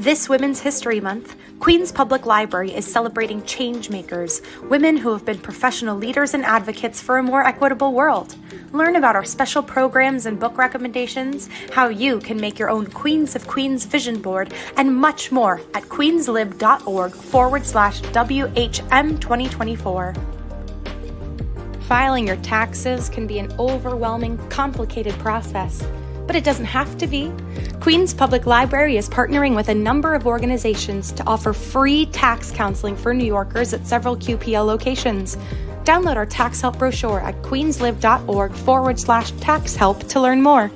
This Women's History Month, Queens Public Library is celebrating change makers, women who have been professional leaders and advocates for a more equitable world. Learn about our special programs and book recommendations, how you can make your own Queens of Queens vision board, and much more at queenslib.org/WHM 2024. Filing your taxes can be an overwhelming, complicated process, but it doesn't have to be. Queens Public Library is partnering with a number of organizations to offer free tax counseling for New Yorkers at several QPL locations. Download our tax help brochure at queenslib.org/tax help to learn more.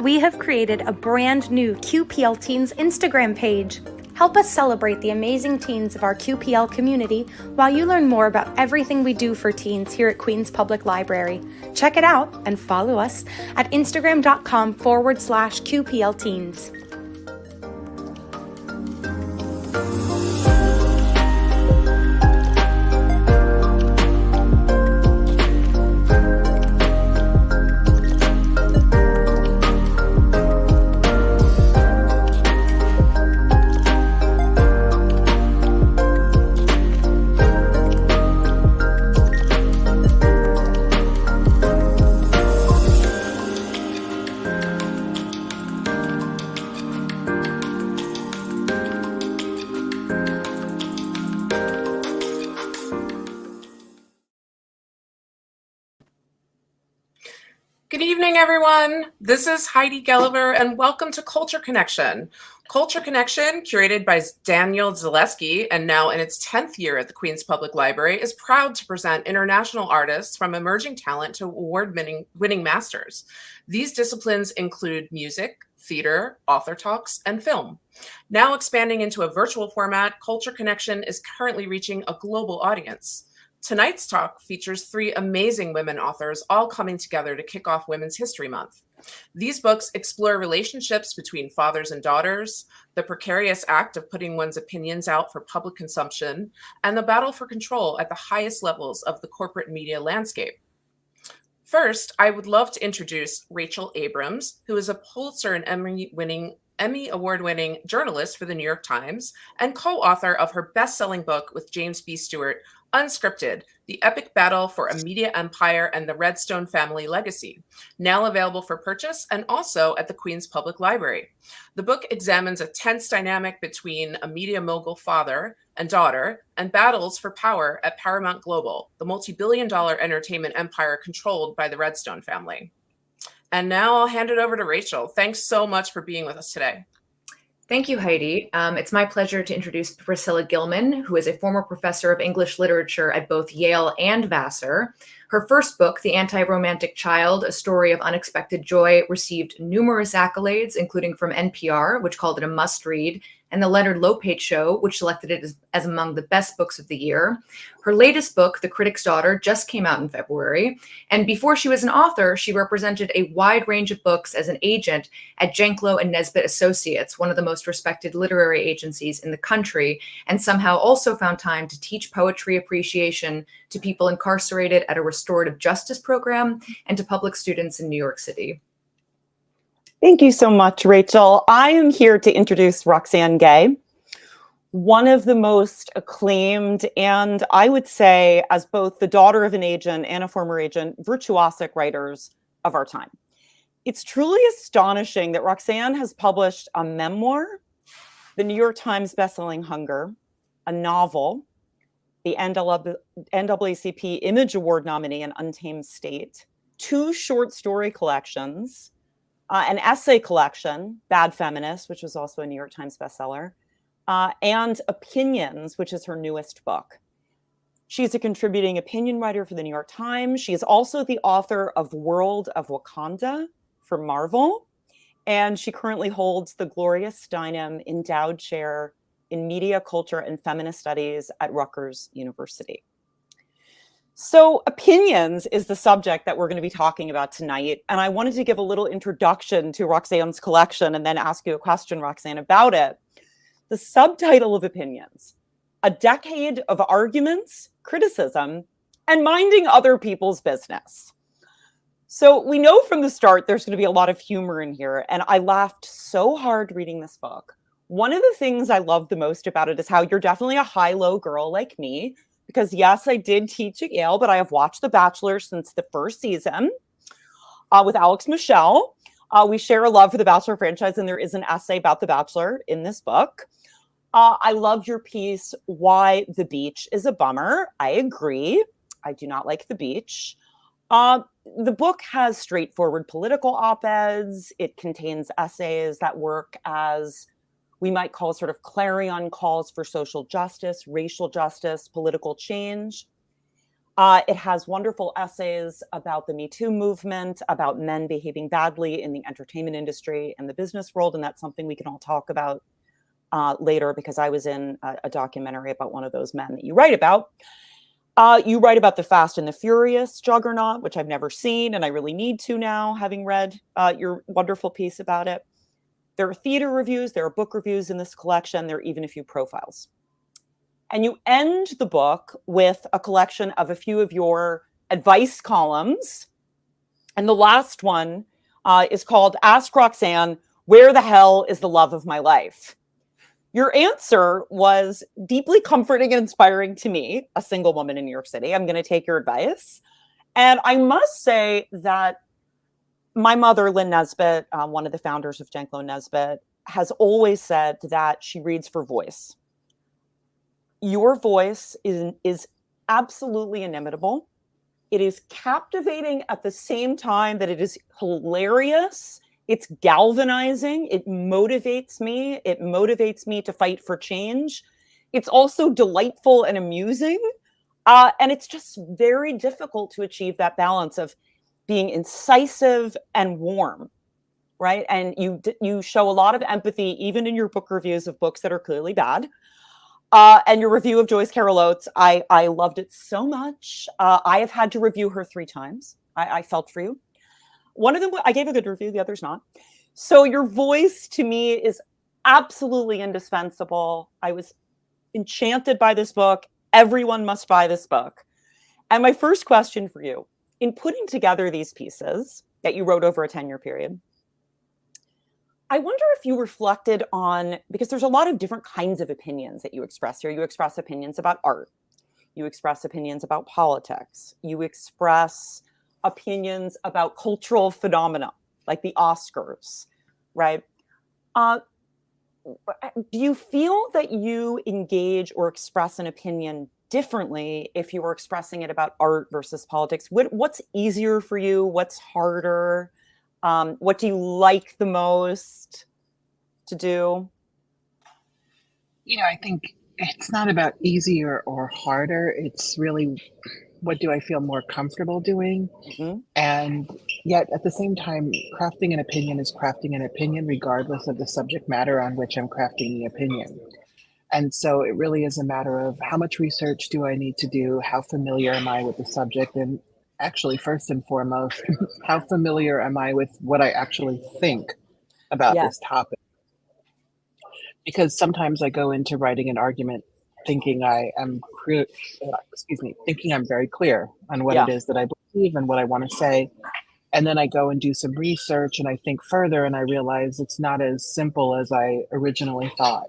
We have created a brand new QPL Teens Instagram page. Help us celebrate the amazing teens of our QPL community while you learn more about everything we do for teens here at Queens Public Library. Check it out and follow us at instagram.com/QPL Teens. Good evening, everyone. This is Heidi Gelliver, and welcome to Culture Connection. Culture Connection, curated by Daniel Zaleski, and now in its 10th year at the Queens Public Library, is proud to present international artists from emerging talent to award-winning masters. These disciplines include music, theater, author talks, and film. Now expanding into a virtual format, Culture Connection is currently reaching a global audience. Tonight's talk features 3 amazing women authors all coming together to kick off Women's History Month. These books explore relationships between fathers and daughters, the precarious act of putting one's opinions out for public consumption, and the battle for control at the highest levels of the corporate media landscape. First, I would love to introduce Rachel Abrams, who is a Pulitzer and Emmy award-winning journalist for the New York Times and co-author of her best-selling book with James B. Stewart, Unscripted: The Epic Battle for a Media Empire and the Redstone Family Legacy, now available for purchase and also at the Queens Public Library. The book examines a tense dynamic between a media mogul father and daughter and battles for power at Paramount Global, the multi-billion-dollar entertainment empire controlled by the Redstone family. And now I'll hand it over to Rachel. Thanks so much for being with us today. Thank you, Heidi. It's my pleasure to introduce Priscilla Gilman, who is a former professor of English literature at both Yale and Vassar. Her first book, The Anti-Romantic Child, A Story of Unexpected Joy, received numerous accolades, including from NPR, which called it a must-read, and the Leonard Lopate Show, which selected it as among the best books of the year. Her latest book, The Critic's Daughter, just came out in February. And before she was an author, she represented a wide range of books as an agent at Janklow and Nesbitt Associates, one of the most respected literary agencies in the country, and somehow also found time to teach poetry appreciation to people incarcerated at a restorative justice program and to public students in New York City. Thank you so much, Rachel. I am here to introduce Roxane Gay, one of the most acclaimed and I would say, as both the daughter of an agent and a former agent, virtuosic writers of our time. It's truly astonishing that Roxane has published a memoir, the New York Times bestselling Hunger, a novel, the NAACP Image Award nominee, An Untamed State, 2 short story collections, an essay collection, Bad Feminist, which was also a New York Times bestseller, and Opinions, which is her newest book. She's a contributing opinion writer for the New York Times. She is also the author of World of Wakanda for Marvel, and she currently holds the Gloria Steinem Endowed Chair in Media, Culture, and Feminist Studies at Rutgers University. So Opinions is the subject that we're going to be talking about tonight. And I wanted to give a little introduction to Roxane's collection and then ask you a question, Roxane, about it. The subtitle of Opinions: A Decade of Arguments, Criticism, and Minding Other People's Business. So we know from the start there's going to be a lot of humor in here. And I laughed so hard reading this book. One of the things I love the most about it is how you're definitely a high-low girl like me, because yes, I did teach at Yale, but I have watched The Bachelor since the first season with Alex Michelle. We share a love for the Bachelor franchise, and there is an essay about The Bachelor in this book. I loved your piece, Why the Beach is a Bummer. I agree. I do not like the beach. The book has straightforward political op-eds. It contains essays that work as we might call sort of clarion calls for social justice, racial justice, political change. It has wonderful essays about the Me Too movement, about men behaving badly in the entertainment industry and the business world. And that's something we can all talk about later, because I was in a documentary about one of those men that you write about. You write about the Fast and the Furious juggernaut, which I've never seen, and I really need to now, having read your wonderful piece about it. There are theater reviews, there are book reviews in this collection, there are even a few profiles. And you end the book with a collection of a few of your advice columns. And the last one is called Ask Roxanne, Where the Hell is the Love of My Life? Your answer was deeply comforting and inspiring to me, a single woman in New York City. I'm going to take your advice. And I must say that my mother, Lynn Nesbitt, one of the founders of Janklow Nesbitt, has always said that she reads for voice. Your voice is absolutely inimitable. It is captivating at the same time that it is hilarious. It's galvanizing. It motivates me. It motivates me to fight for change. It's also delightful and amusing. And it's just very difficult to achieve that balance of being incisive and warm, right? And you show a lot of empathy, even in your book reviews of books that are clearly bad. And your review of Joyce Carol Oates, I loved it so much. I have had to review her 3 times. I felt for you. One of them, I gave a good review, the other's not. So your voice to me is absolutely indispensable. I was enchanted by this book. Everyone must buy this book. And my first question for you, in putting together these pieces that you wrote over a 10-year period, I wonder if you reflected on, because there's a lot of different kinds of opinions that you express here. You express opinions about art. You express opinions about politics. You express opinions about cultural phenomena, like the Oscars, right? Do you feel that you engage or express an opinion differently if you were expressing it about art versus politics? What's easier for you? What's harder? What do you like the most to do? I think it's not about easier or harder. It's really, what do I feel more comfortable doing? Mm-hmm. And yet at the same time, crafting an opinion is crafting an opinion regardless of the subject matter on which I'm crafting the opinion. And so it really is a matter of how much research do I need to do? How familiar am I with the subject? And actually, first and foremost, how familiar am I with what I actually think about this topic? Because sometimes I go into writing an argument thinking thinking I'm very clear on what it is that I believe and what I want to say. And then I go and do some research and I think further and I realize it's not as simple as I originally thought.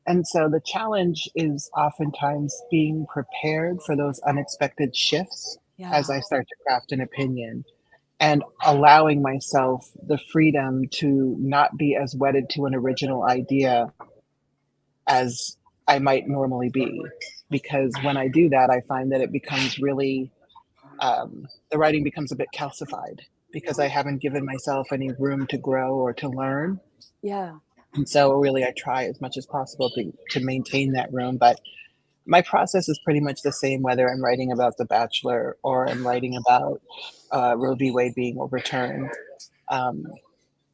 And so the challenge is oftentimes being prepared for those unexpected shifts as I start to craft an opinion, and allowing myself the freedom to not be as wedded to an original idea as I might normally be. Because when I do that, I find that it becomes really, the writing becomes a bit calcified because I haven't given myself any room to grow or to learn. Yeah. And so really I try as much as possible to maintain that room. But my process is pretty much the same, whether I'm writing about The Bachelor or I'm writing about Roe v. Wade being overturned,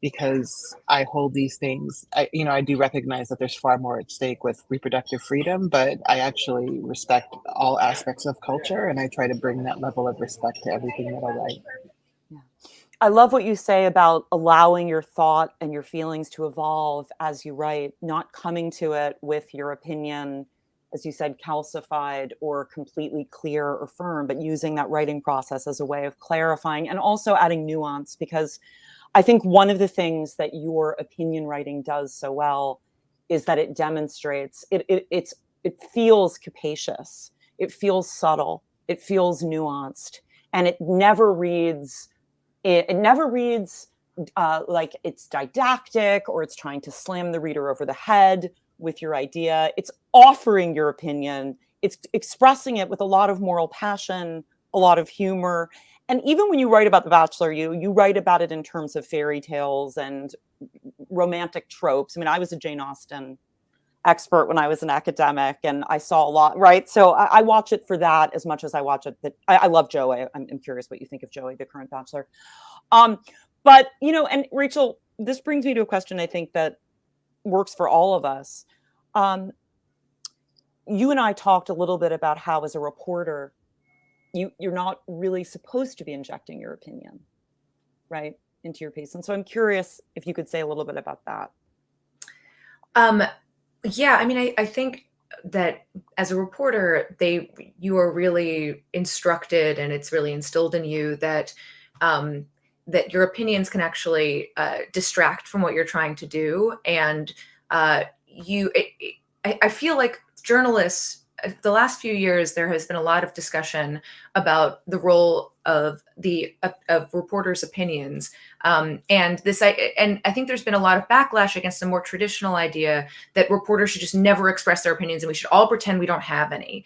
because I hold these things. I do recognize that there's far more at stake with reproductive freedom, but I actually respect all aspects of culture, and I try to bring that level of respect to everything that I write. I love what you say about allowing your thought and your feelings to evolve as you write, not coming to it with your opinion, as you said, calcified or completely clear or firm, but using that writing process as a way of clarifying and also adding nuance. Because I think one of the things that your opinion writing does so well is that it demonstrates it feels capacious, it feels subtle, it feels nuanced, and it never reads like it's didactic or it's trying to slam the reader over the head with your idea. It's offering your opinion. It's expressing it with a lot of moral passion, a lot of humor. And even when you write about The Bachelor, you write about it in terms of fairy tales and romantic tropes. I mean, I was a Jane Austen expert when I was an academic, and I saw a lot, right? So I watch it for that as much as I watch it. But I love Joey. I'm curious what you think of Joey, the current Bachelor. But, and Rachel, this brings me to a question I think that works for all of us. You and I talked a little bit about how, as a reporter, you're not really supposed to be injecting your opinion, right, into your piece. And so I'm curious if you could say a little bit about that. Yeah, I mean, I think that as a reporter, you are really instructed, and it's really instilled in you that that your opinions can actually distract from what you're trying to do. And I feel like journalists, the last few years, there has been a lot of discussion about the role of reporters' opinions, and I think there's been a lot of backlash against the more traditional idea that reporters should just never express their opinions and we should all pretend we don't have any,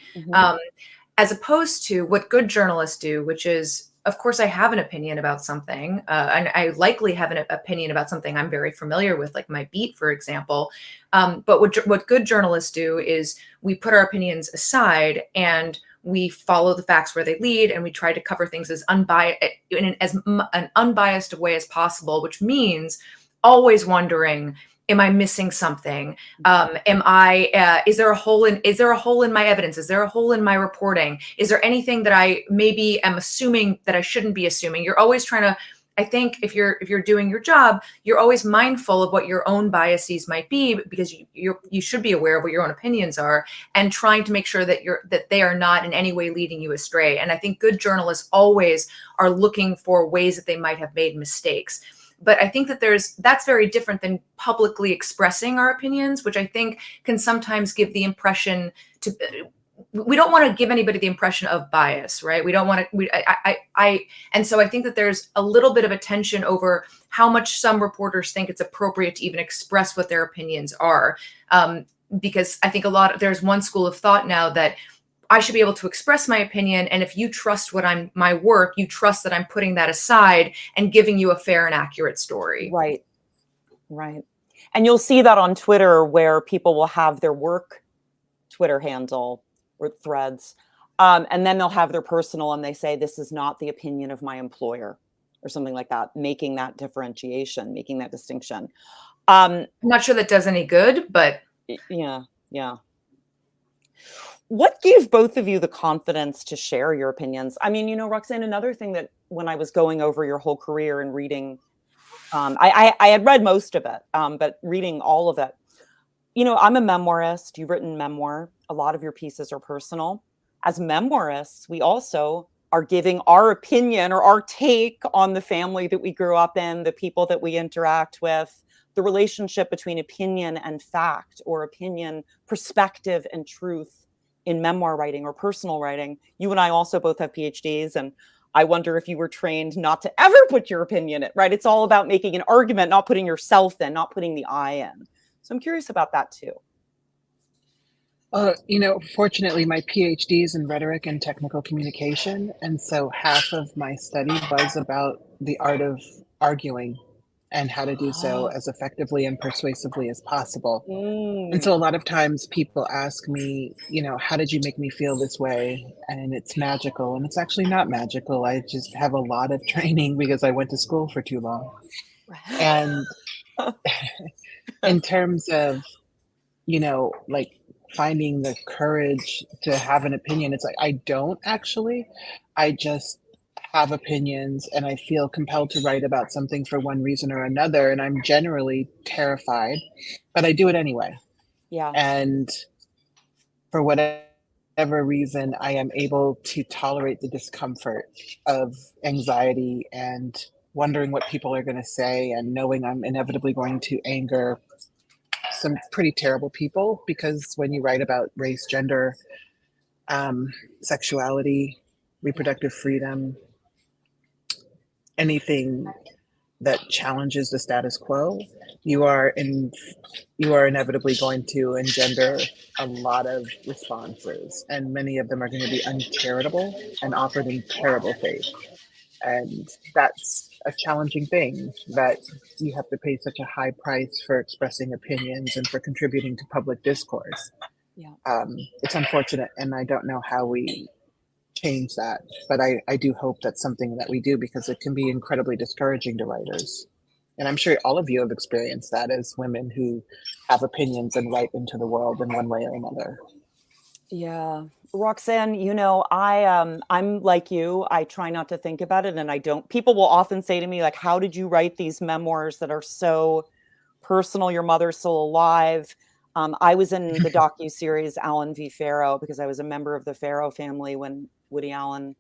as opposed to what good journalists do, which is, of course, I have an opinion about something, and I likely have an opinion about something I'm very familiar with, like my beat, for example. But what good journalists do is we put our opinions aside and we follow the facts where they lead, and we try to cover things as unbiased, in an unbiased way as possible, which means always wondering, am I missing something? Is there a hole in my evidence? Is there a hole in my reporting? Is there anything that I maybe am assuming that I shouldn't be assuming? You're always trying to, I think if you're doing your job, you're always mindful of what your own biases might be, because you should be aware of what your own opinions are, and trying to make sure that they are not in any way leading you astray. And I think good journalists always are looking for ways that they might have made mistakes. But I think that that's very different than publicly expressing our opinions, which I think can sometimes give the impression we don't want to give anybody the impression of bias, right? We don't want to, and so I think that there's a little bit of a tension over how much some reporters think it's appropriate to even express what their opinions are. Because I think there's one school of thought now that I should be able to express my opinion. And if you trust my work, you trust that I'm putting that aside and giving you a fair and accurate story. Right. Right. And you'll see that on Twitter, where people will have their work Twitter handle or threads, and then they'll have their personal, and they say, this is not the opinion of my employer, or something like that, making that differentiation, making that distinction. I'm not sure that does any good, but yeah. What gave both of you the confidence to share your opinions? I mean, Roxanne, another thing that when I was going over your whole career and reading, I had read most of it, but reading all of it, I'm a memoirist. You've written memoir. A lot of your pieces are personal. As memoirists, we also are giving our opinion or our take on the family that we grew up in, the people that we interact with, the relationship between opinion and fact, or opinion, perspective, and truth in memoir writing or personal writing. You and I also both have PhDs, and I wonder if you were trained not to ever put your opinion in, right? It's all about making an argument, not putting yourself in, not putting the I in. So I'm curious about that too. Fortunately, my PhD is in rhetoric and technical communication. And so half of my study was about the art of arguing and how to do so as effectively and persuasively as possible. And so a lot of times people ask me, how did you make me feel this way? And it's magical. And it's actually not magical. I just have a lot of training because I went to school for too long. And in terms of, like finding the courage to have an opinion, it's like, I don't actually, I just have opinions and I feel compelled to write about something for one reason or another. And I'm generally terrified, but I do it anyway. Yeah. And for whatever reason, I am able to tolerate the discomfort of anxiety and wondering what people are going to say and knowing I'm inevitably going to anger some pretty terrible people, because when you write about race, gender, sexuality, reproductive freedom, anything that challenges the status quo, you are inevitably going to engender a lot of responses, and many of them are going to be uncharitable and offered in terrible faith. And that's a challenging thing, that you have to pay such a high price for expressing opinions and for contributing to public discourse. Yeah. It's unfortunate, and I don't know how we change that, but I do hope that's something that we do, because it can be incredibly discouraging to writers. And I'm sure all of you have experienced that as women who have opinions and write into the world in one way or another. Yeah. Roxanne, I'm like you. I try not to think about it, and I don't. People will often say to me, like, how did you write these memoirs that are so personal? Your mother's still alive. I was in the docuseries Allen v. Farrow because I was a member of the Farrow family when Woody Allen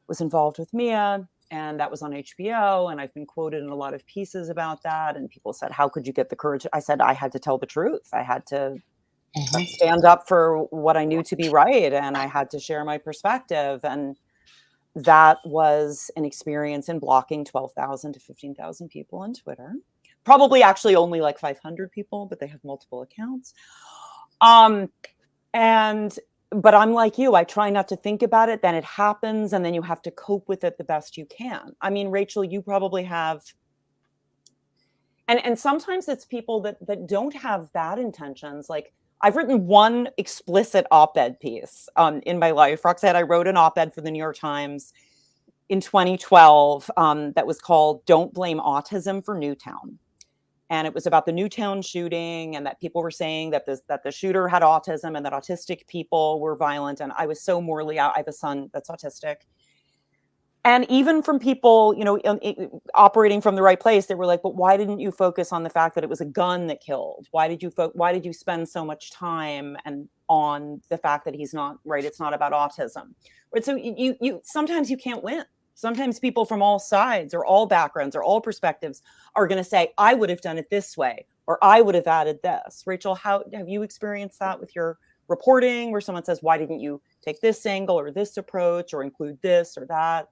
was involved with Mia, and that was on HBO. And I've been quoted in a lot of pieces about that. And people said, how could you get the courage? I said, I had to tell the truth. I had to stand up for what I knew to be right. And I had to share my perspective. And that was an experience in blocking 12,000 to 15,000 people on Twitter. Probably actually only like 500 people, but they have multiple accounts. But I'm like you, I try not to think about it. Then it happens, and then you have to cope with it the best you can. I mean, Rachel, you probably have, and sometimes it's people that don't have bad intentions. Like, I've written one explicit op-ed piece in my life. Roxanne, I wrote an op-ed for the New York Times in 2012 that was called "Don't Blame Autism for Newtown." And it was about the Newtown shooting, and that people were saying that the shooter had autism and that autistic people were violent. And I was so morally out. I have a son that's autistic. And even from people, operating from the right place, they were like, but why didn't you focus on the fact that it was a gun that killed? Why did you spend so much time on the fact that he's not right? It's not about autism. Right? So you sometimes you can't win. Sometimes people from all sides or all backgrounds or all perspectives are going to say, I would have done it this way, or I would have added this. Rachel, how have you experienced that with your reporting, where someone says, why didn't you take this angle or this approach or include this or that?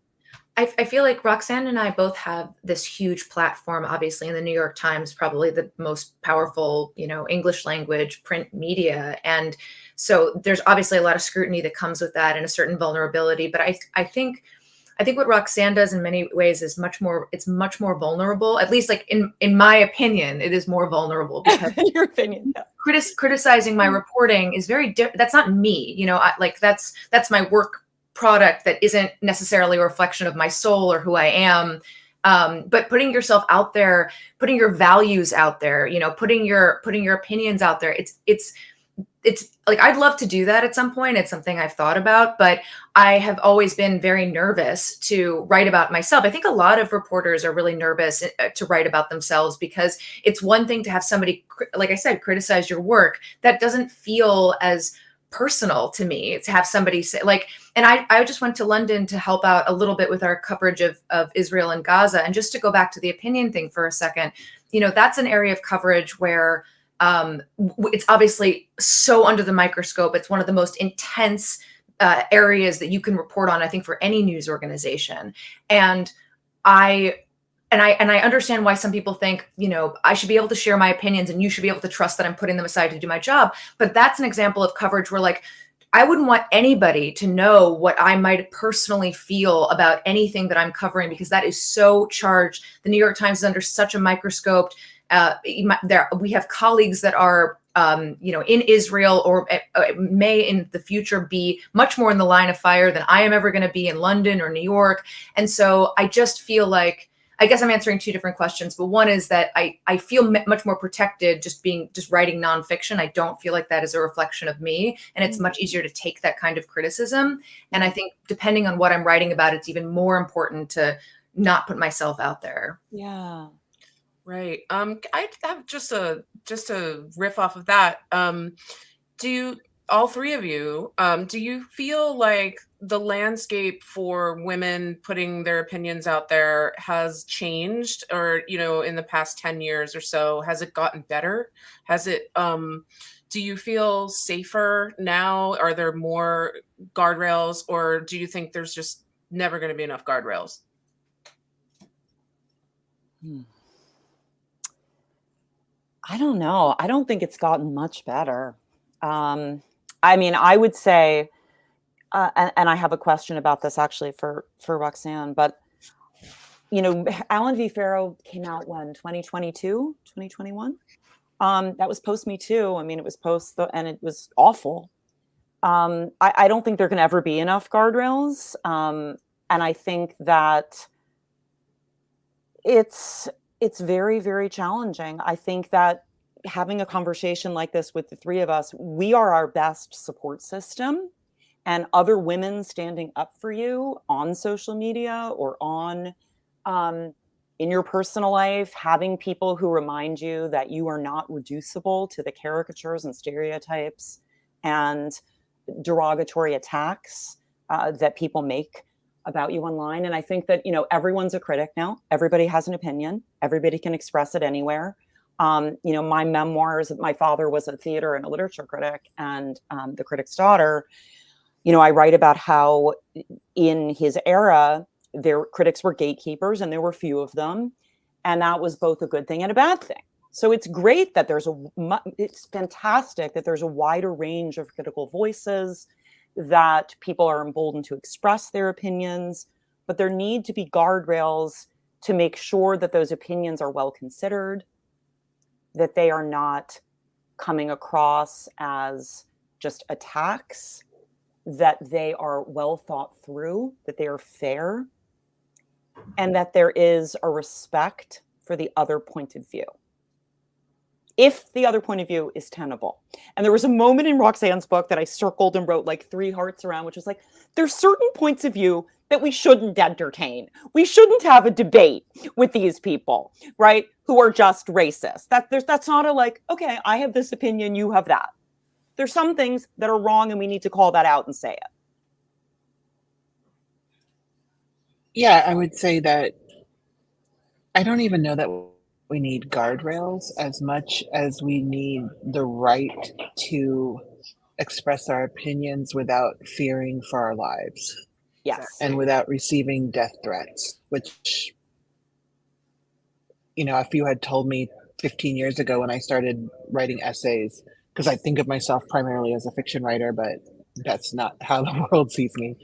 I feel like Roxanne and I both have this huge platform, obviously, in the New York Times, probably the most powerful, English language print media. And so there's obviously a lot of scrutiny that comes with that and a certain vulnerability. But I think what Roxanne does in many ways is much more vulnerable. At least, like in my opinion, it is more vulnerable, because in your opinion, yeah. Criticizing my reporting is very different. That's not me, that's my work product that isn't necessarily a reflection of my soul or who I am. But putting yourself out there, putting your values out there, putting your opinions out there, it's like, I'd love to do that at some point. It's something I've thought about, but I have always been very nervous to write about myself. I think a lot of reporters are really nervous to write about themselves, because it's one thing to have somebody, like I said, criticize your work. That doesn't feel as personal to me, to have somebody say, like, and I just went to London to help out a little bit with our coverage of Israel and Gaza. And just to go back to the opinion thing for a second, that's an area of coverage where it's obviously so under the microscope. It's one of the most intense areas that you can report on, I think, for any news organization. And I understand why some people think, I should be able to share my opinions and you should be able to trust that I'm putting them aside to do my job. But that's an example of coverage where, like, I wouldn't want anybody to know what I might personally feel about anything that I'm covering, because that is so charged. The New York Times is under such a microscope. We have colleagues that are, in Israel, or may in the future be much more in the line of fire than I am ever going to be in London or New York. And so I just feel like, I guess I'm answering two different questions, but one is that I feel much more protected just writing nonfiction. I don't feel like that is a reflection of me, and it's much easier to take that kind of criticism. And I think depending on what I'm writing about, it's even more important to not put myself out there. Yeah. Right. I have just a riff off of that. Do all three of you, do you feel like the landscape for women putting their opinions out there has changed, or, in the past 10 years or so? Has it gotten better? Has it, do you feel safer now? Are there more guardrails, or do you think there's just never going to be enough guardrails? I don't know. I don't think it's gotten much better. I mean, I would say, and I have a question about this actually for Roxanne, but Alan v. Farrow came out when, 2022, 2021? That was post Me Too. I mean, it was and it was awful. I don't think there can ever be enough guardrails. And I think that it's very, very challenging. I think that having a conversation like this with the three of us, we are our best support system, and other women standing up for you on social media or on in your personal life, having people who remind you that you are not reducible to the caricatures and stereotypes and derogatory attacks that people make about you online. And I think that, everyone's a critic now. Everybody has an opinion. Everybody can express it anywhere. My memoirs, my father was a theater and a literature critic, and The Critic's Daughter, I write about how in his era, critics were gatekeepers, and there were few of them. And that was both a good thing and a bad thing. So it's great that it's fantastic that there's a wider range of critical voices, that people are emboldened to express their opinions, but there need to be guardrails to make sure that those opinions are well considered, that they are not coming across as just attacks, that they are well thought through, that they are fair, and that there is a respect for the other point of view, if the other point of view is tenable. And there was a moment in Roxanne's book that I circled and wrote like 3 hearts around, which was like, there's certain points of view that we shouldn't entertain. We shouldn't have a debate with these people, right, who are just racist. That's not a like, okay, I have this opinion, you have that. There's some things that are wrong, and we need to call that out and say it. Yeah, I would say that I don't even know that we need guardrails as much as we need the right to express our opinions without fearing for our lives. Yes. And without receiving death threats, which, if you had told me 15 years ago when I started writing essays, because I think of myself primarily as a fiction writer, but that's not how the world sees me.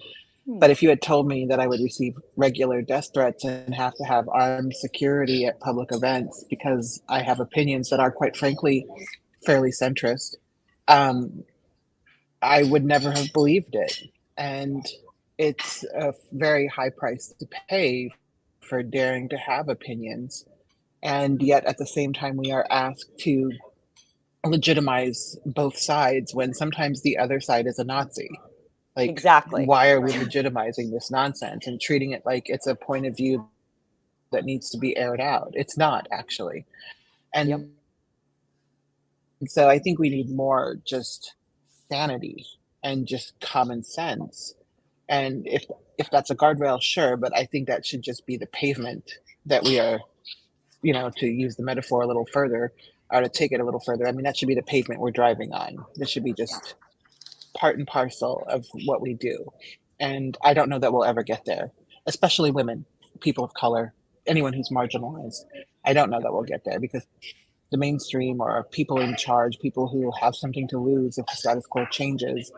But if you had told me that I would receive regular death threats and have to have armed security at public events because I have opinions that are, quite frankly, fairly centrist, I would never have believed it. And it's a very high price to pay for daring to have opinions. And yet at the same time, we are asked to legitimize both sides when sometimes the other side is a Nazi. Like, exactly. Why are we legitimizing this nonsense and treating it like it's a point of view that needs to be aired out? It's not, actually. And so I think we need more just sanity and just common sense. And if that's a guardrail, sure, but I think that should just be the pavement that we are, to use the metaphor a little further, or to take it a little further. I mean, that should be the pavement we're driving on. This should be just part and parcel of what we do. And I don't know that we'll ever get there, especially women, people of color, anyone who's marginalized. I don't know that we'll get there because the mainstream or people in charge, people who have something to lose if the status quo changes,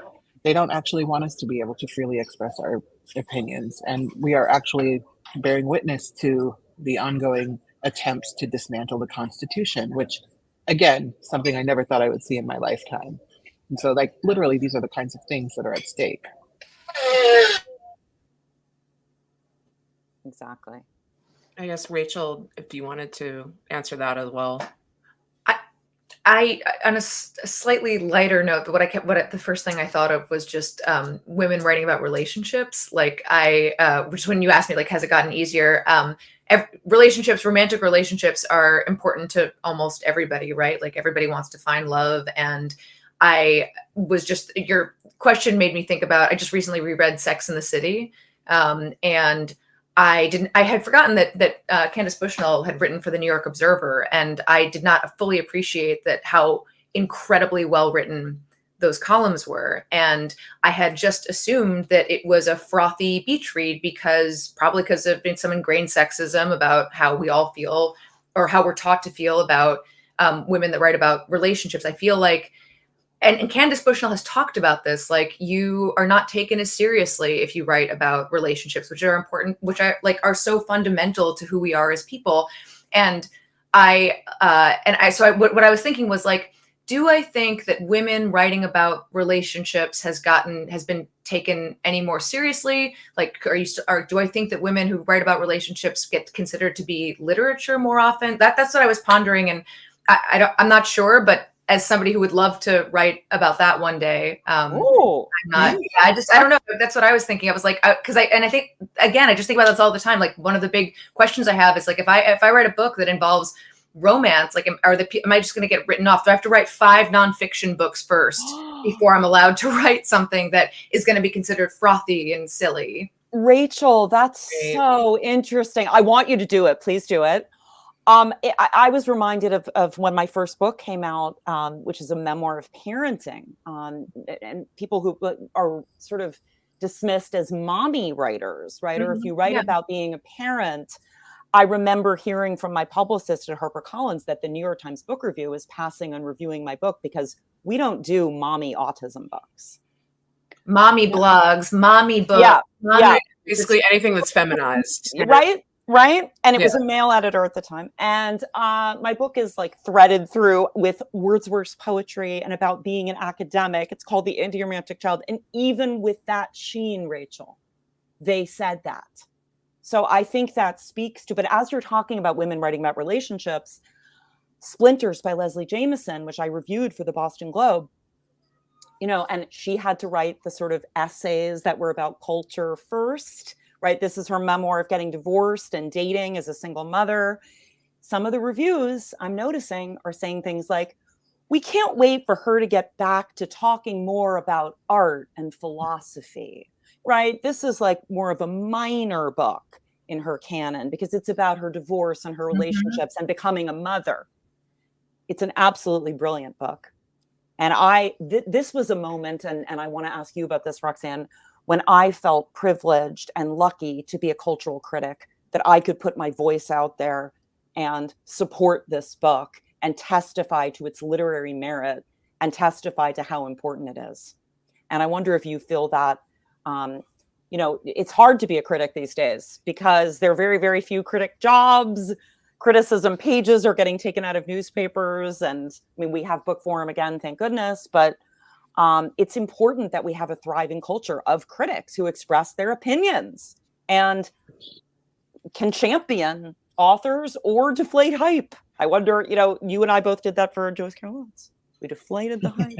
they don't actually want us to be able to freely express our opinions. And we are actually bearing witness to the ongoing attempts to dismantle the Constitution, which, again, something I never thought I would see in my lifetime. And so, literally, these are the kinds of things that are at stake. Exactly. I guess, Rachel, if you wanted to answer that as well. I on a slightly lighter note, the first thing I thought of was just women writing about relationships. Which when you asked me, has it gotten easier? Romantic relationships are important to almost everybody, right? Everybody wants to find love, and I was just, your question made me think about, I just recently reread Sex and the City. And I had forgotten that Candace Bushnell had written for the New York Observer, and I did not fully appreciate that how incredibly well written those columns were. And I had just assumed that it was a frothy beach read probably because there's been some ingrained sexism about how we all feel, or how we're taught to feel about women that write about relationships. I feel like, and Candace Bushnell has talked about this, like, you are not taken as seriously if you write about relationships, which are important, which are so fundamental to who we are as people. And what I was thinking was, like, do I think that women writing about relationships has been taken any more seriously? Like, do I think that women who write about relationships get considered to be literature more often? That's what I was pondering, and I'm not sure, but as somebody who would love to write about that one day, I'm not. Yeah, I don't know. That's what I was thinking. I was like, I think, again, I just think about this all the time. Like, one of the big questions I have is, like, if I write a book that involves romance, like, am I just going to get written off? Do I have to write 5 nonfiction books first before I'm allowed to write something that is going to be considered frothy and silly? Rachel, that's so interesting. I want you to do it. Please do it. I was reminded of when my first book came out, which is a memoir of parenting, and people who are sort of dismissed as mommy writers, right? Or if you write about being a parent, I remember hearing from my publicist at HarperCollins that the New York Times Book Review is passing on reviewing my book because we don't do mommy autism books. Mommy blogs, mommy books. Basically anything that's feminized. Right. And it was a male editor at the time. And my book is, like, threaded through with Wordsworth's poetry and about being an academic. It's called The Anti-Romantic Child. And even with that sheen, Rachel, they said that. So I think that speaks to, but as you're talking about women writing about relationships, Splinters by Leslie Jamison, which I reviewed for the Boston Globe, and she had to write the sort of essays that were about culture first, right? This is her memoir of getting divorced and dating as a single mother. Some of the reviews I'm noticing are saying things like, we can't wait for her to get back to talking more about art and philosophy, right? This is like more of a minor book in her canon because it's about her divorce and her relationships and becoming a mother. It's an absolutely brilliant book. And this was a moment, and I want to ask you about this, Roxanne, when I felt privileged and lucky to be a cultural critic, that I could put my voice out there and support this book and testify to its literary merit and testify to how important it is. And I wonder if you feel that, it's hard to be a critic these days because there are very, very few critic jobs. Criticism pages are getting taken out of newspapers. And I mean, we have Book Forum again, thank goodness. But it's important that we have a thriving culture of critics who express their opinions and can champion authors or deflate hype. I wonder, you and I both did that for Joyce Carol Oates. We deflated the hype.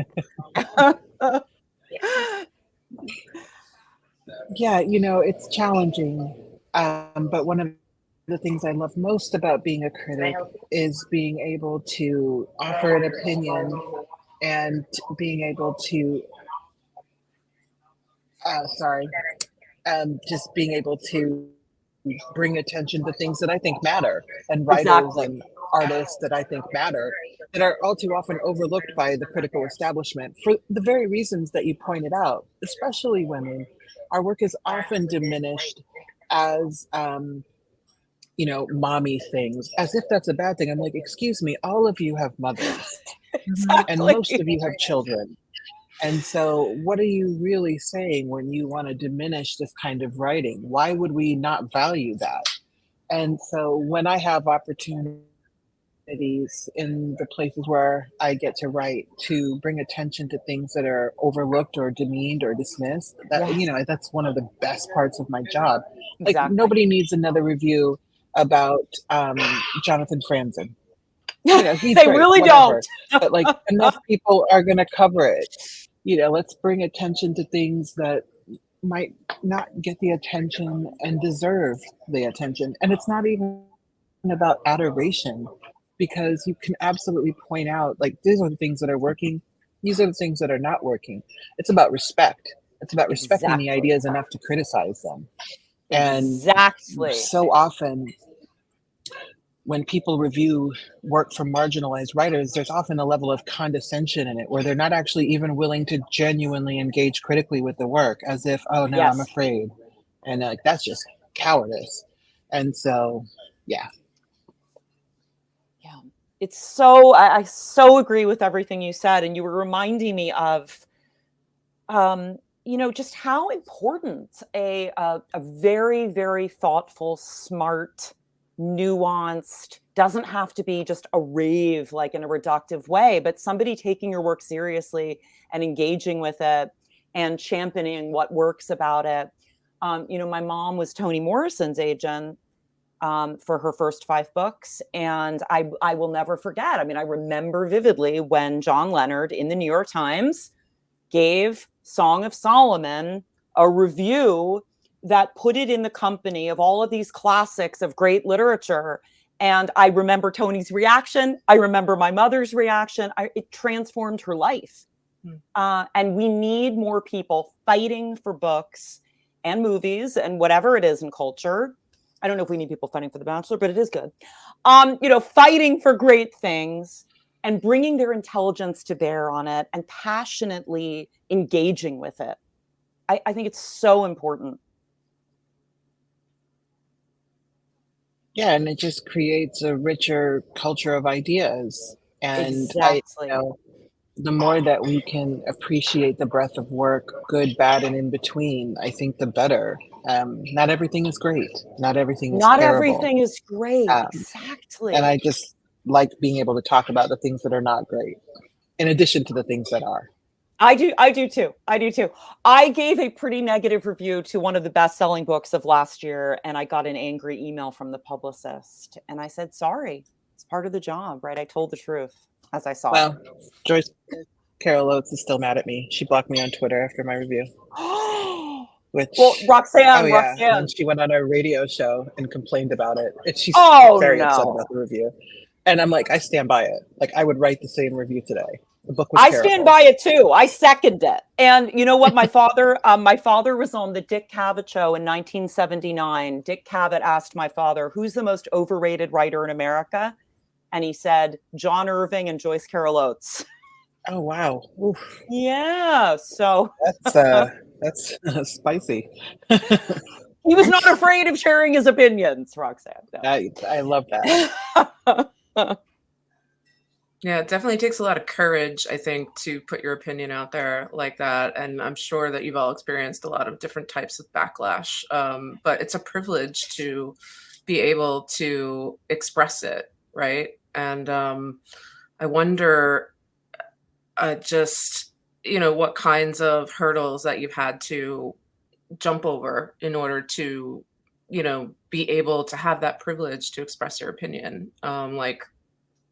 Yeah, it's challenging. But one of the things I love most about being a critic is being able to offer an opinion and being able to, just being able to bring attention to things that I think matter, and writers and artists that I think matter, that are all too often overlooked by the critical establishment for the very reasons that you pointed out, especially women. Our work is often diminished as, mommy things, as if that's a bad thing. I'm like, excuse me, all of you have mothers. Exactly. And most of you have children. And so what are you really saying when you want to diminish this kind of writing? Why would we not value that? And so when I have opportunities in the places where I get to write to bring attention to things that are overlooked or demeaned or dismissed, that's one of the best parts of my job. Like, nobody needs another review about Jonathan Franzen. He's they great, really whatever. don't. But, like, enough people are going to cover it. Let's bring attention to things that might not get the attention and deserve the attention. And it's not even about adoration, because you can absolutely point out, like, these are the things that are working. these are the things that are not working. It's about respect. It's about respecting the Exactly. ideas enough to criticize them. And Exactly. so often when people review work from marginalized writers, there's often a level of condescension in it where they're not actually even willing to genuinely engage critically with the work, as if, oh no, I'm Yes. afraid. And like, that's just cowardice. And so, yeah. Yeah. It's so, I so agree with everything you said. And you were reminding me of, just how important a very, very thoughtful, smart, nuanced, doesn't have to be just a rave like in a reductive way, but somebody taking your work seriously and engaging with it and championing what works about it. My mom was Toni Morrison's agent for her first 5 books. And I will never forget. I mean, I remember vividly when John Leonard in the New York Times gave Song of Solomon a review that put it in the company of all of these classics of great literature. And I remember Toni's reaction. I remember my mother's reaction. It transformed her life. And we need more people fighting for books and movies and whatever it is in culture. I don't know if we need people fighting for The Bachelor, but it is good. Fighting for great things and bringing their intelligence to bear on it and passionately engaging with it. I think it's so important. Yeah, and it just creates a richer culture of ideas. And Exactly. the more that we can appreciate the breadth of work, good, bad, and in between, I think the better. Not everything is great. Not everything is Not terrible. everything is great. Um, Exactly. And I just like being able to talk about the things that are not great, in addition to the things that are. I do too. I gave a pretty negative review to one of the best-selling books of last year, and I got an angry email from the publicist. And I said, sorry, it's part of the job, right? I told the truth as I saw it. Well, Joyce Carol Oates is still mad at me. She blocked me on Twitter after my review. Which, well, Roxanne, oh yeah, Roxanne. and she went on a radio show and complained about it. And she's very upset about the review. And I'm like, I stand by it. Like, I would write the same review today. The book was terrible. I stand by it too. I second it. And you know what? My father was on the Dick Cavett show in 1979. Dick Cavett asked my father, who's the most overrated writer in America? And he said, John Irving and Joyce Carol Oates. Oh, wow. Oof. Yeah. So that's spicy. He was not afraid of sharing his opinions, Roxanne. No. I love that. Yeah, it definitely takes a lot of courage, I think, to put your opinion out there like that. And I'm sure that you've all experienced a lot of different types of backlash. But it's a privilege to be able to express it, right? And I wonder just, what kinds of hurdles that you've had to jump over in order to, be able to have that privilege to express your opinion, like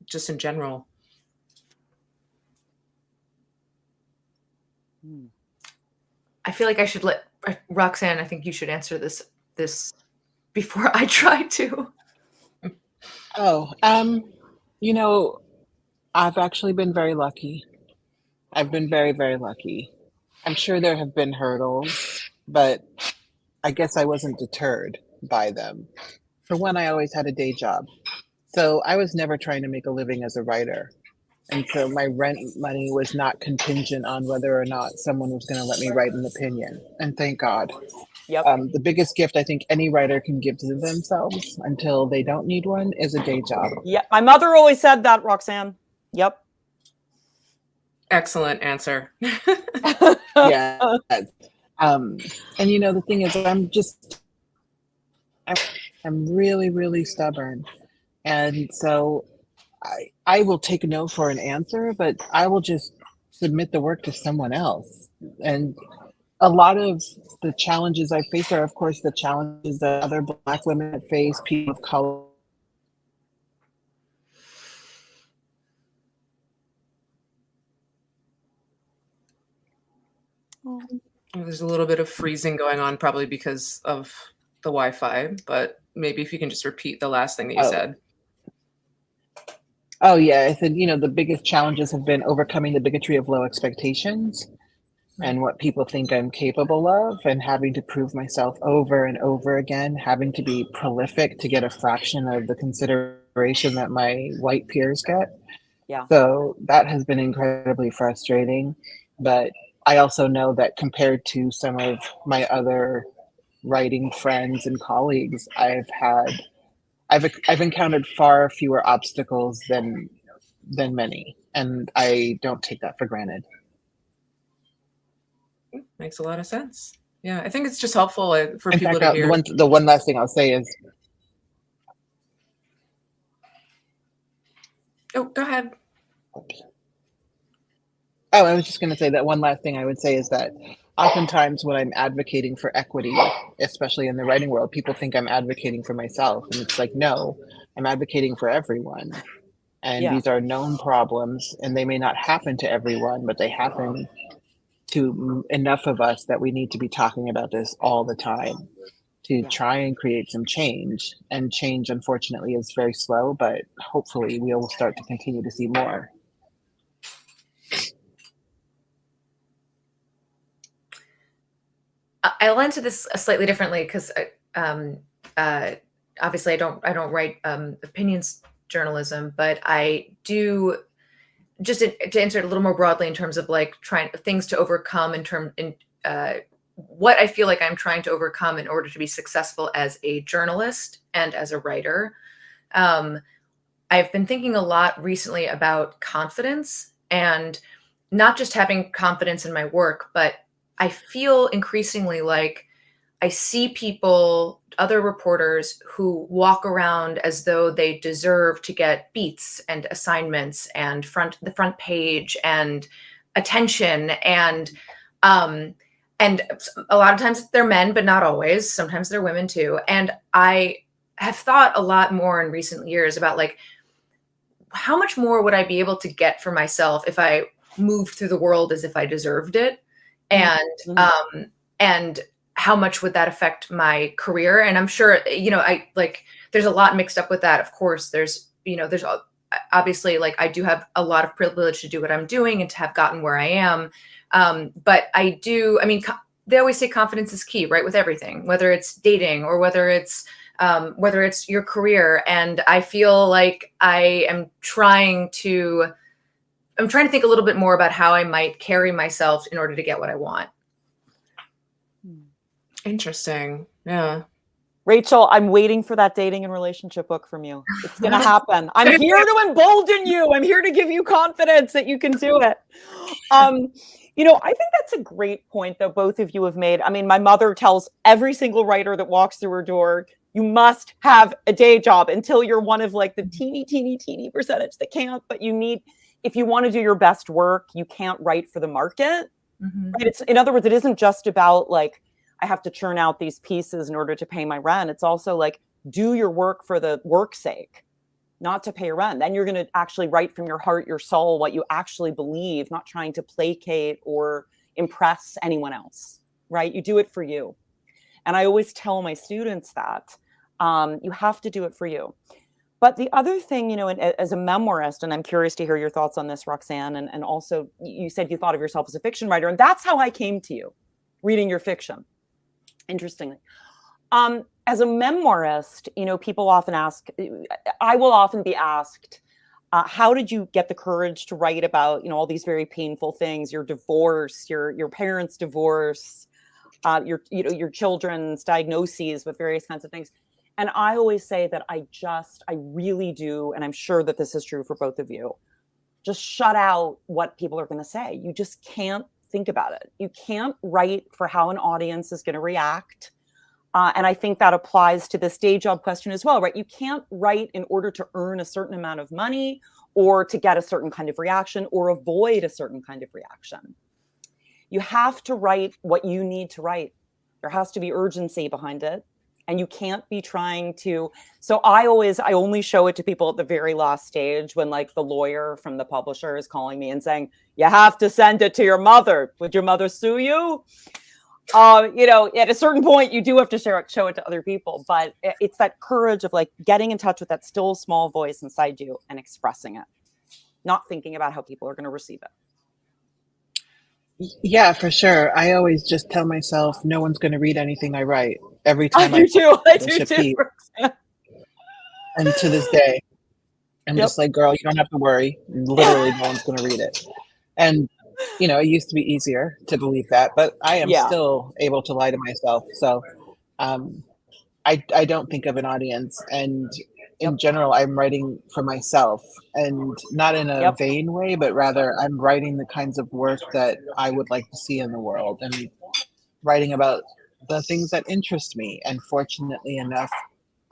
just in general. I feel like I should let Roxanne, I think you should answer this before I try to. Oh, I've actually been very lucky. I've been very, very lucky. I'm sure there have been hurdles, but I guess I wasn't deterred by them. For one, I always had a day job. So I was never trying to make a living as a writer. And so my rent money was not contingent on whether or not someone was going to let me write an opinion. And thank God. Yep. The biggest gift I think any writer can give to themselves until they don't need one is a day job. Yeah. My mother always said that, Roxanne. Yep. Excellent answer. Yeah. And the thing is, I'm really, really stubborn. And so I will take no for an answer, but I will just submit the work to someone else. And a lot of the challenges I face are, of course, the challenges that other Black women face, people of color. There's a little bit of freezing going on, probably because of the Wi-Fi, but maybe if you can just repeat the last thing that you said. Oh yeah, I said, the biggest challenges have been overcoming the bigotry of low expectations and what people think I'm capable of, and having to prove myself over and over again, having to be prolific to get a fraction of the consideration that my white peers get. Yeah. So that has been incredibly frustrating. But I also know that compared to some of my other writing friends and colleagues, I've encountered far fewer obstacles than many, and I don't take that for granted. Makes a lot of sense. Yeah, I think it's just helpful for In people fact, to hear. the one last thing I'll say is, Oh, go ahead. oh, I was just going to say that one last thing I would say is that oftentimes when I'm advocating for equity, especially in the writing world, people think I'm advocating for myself. And it's like, no, I'm advocating for everyone. And Yeah. these are known problems, and they may not happen to everyone, but they happen to enough of us that we need to be talking about this all the time to try and create some change. And change, unfortunately, is very slow, but hopefully we'll start to continue to see more. I'll answer this slightly differently because obviously I don't write opinions journalism, but I do, just to answer it a little more broadly in terms of like trying things to overcome what I feel like I'm trying to overcome in order to be successful as a journalist and as a writer. I've been thinking a lot recently about confidence, and not just having confidence in my work, but I feel increasingly like I see people, other reporters, who walk around as though they deserve to get beats and assignments and the front page and attention, and a lot of times they're men, but not always. Sometimes they're women too. And I have thought a lot more in recent years about like, how much more would I be able to get for myself if I moved through the world as if I deserved it? And how much would that affect my career? And I'm sure, there's a lot mixed up with that. Of course, there's obviously, like, I do have a lot of privilege to do what I'm doing and to have gotten where I am. But they always say confidence is key, right? With everything, whether it's dating or whether it's your career. And I feel like I'm trying to think a little bit more about how I might carry myself in order to get what I want. Interesting. Yeah. Rachel, I'm waiting for that dating and relationship book from you. It's going to happen. I'm here to embolden you. I'm here to give you confidence that you can do it. I think that's a great point that both of you have made. I mean, my mother tells every single writer that walks through her door, you must have a day job until you're one of like the teeny percentage that can't. But if you want to do your best work, you can't write for the market. Mm-hmm. Right? In other words, it isn't just about like, I have to churn out these pieces in order to pay my rent. It's also like, do your work for the work's sake, not to pay rent. Then you're going to actually write from your heart, your soul, what you actually believe, not trying to placate or impress anyone else, right? You do it for you. And I always tell my students that you have to do it for you. But the other thing, as a memoirist, and I'm curious to hear your thoughts on this, Roxanne, and also you said you thought of yourself as a fiction writer, and that's how I came to you, reading your fiction. Interestingly, as a memoirist, people often ask, I will often be asked, how did you get the courage to write about, all these very painful things, your divorce, your parents' divorce, your children's diagnoses with various kinds of things. And I always say that I really do, and I'm sure that this is true for both of you, just shut out what people are going to say. You just can't think about it. You can't write for how an audience is going to react. And I think that applies to this day job question as well, right? You can't write in order to earn a certain amount of money or to get a certain kind of reaction or avoid a certain kind of reaction. You have to write what you need to write. There has to be urgency behind it. And you can't be trying to, so I only show it to people at the very last stage when like the lawyer from the publisher is calling me and saying, you have to send it to your mother. Would your mother sue you? At a certain point, you do have to show it to other people, but it's that courage of like getting in touch with that still small voice inside you and expressing it, not thinking about how people are going to receive it. Yeah, for sure. I always just tell myself no one's going to read anything I write every time I do too. piece. And to this day, I'm just like, girl, you don't have to worry. Literally, no one's going to read it. And, it used to be easier to believe that, but I am still able to lie to myself. So I don't think of an audience. And in general, I'm writing for myself, and not in a vain way, but rather I'm writing the kinds of work that I would like to see in the world, and writing about the things that interest me. And fortunately enough,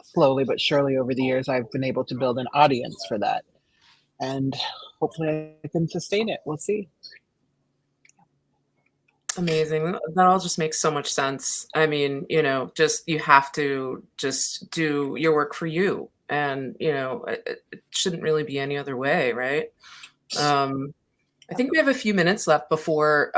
slowly but surely over the years, I've been able to build an audience for that. And hopefully I can sustain it. We'll see. Amazing. That all just makes so much sense. I mean, you have to just do your work for you. And, it shouldn't really be any other way, right? I think we have a few minutes left before